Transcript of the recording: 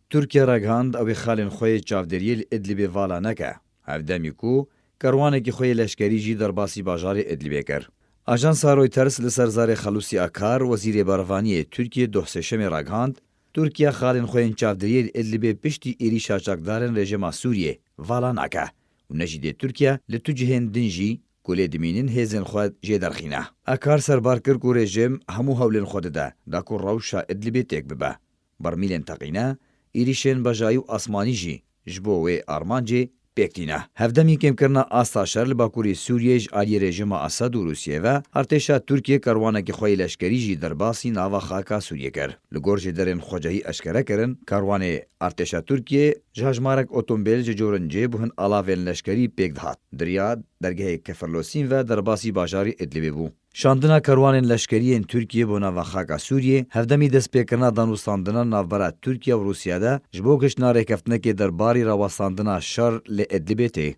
تورکیا رگهاند او خالن خوی چاودریل ادلیب والا نکه. هفدمی کو کروانکی خوی لشکری جی در باسی باجار ادلیب کر. آژانس رویترز لسرزار خلوصی آکار وزیر باروانی ترکیه دوحسشم رگهاند ترکیه خالن خوی چاودریل ادلیب پشتی ایری شاچاکدارن رژیم سوریه والا نکه. و نجید ترکیه لتوجهن دنجی کلی دمینین هزن خود جدرخینه. آکار سربار کرد که رژیم همو هولن خود ده داکو روشا ادلیب تک ببه. برمیلن تقینه ایریشن بجایو آسمانی جی جبو و آرمانجی پکتینه. هفدمی کم کرنا آستا شرل باکوری سوریه جاری رژیم اسد و روسیه و ارتشا ترکیه کاروانه که خوی لشکری جی در باسی ناوا خاکا سوریه کر. لگورج درن خوجهی اشکره کرن کاروانه ارتشا ترکیه جهجمارک اتومبیل جورنجی بهن علاوه لشکری پک دهات. دریا درگه کفرلوسین و در باسی باجاری ادلیب بو. شاندنا کاروان لشکری ترکیه بو ناوا خاکا سوریه هفدمی دست پیکرنا دانوستاندنا ناوبرا ترکیه و روسیه ده جبوکش ناره کفتنه که در باری راوستاندنا شر ل ادلیب تی.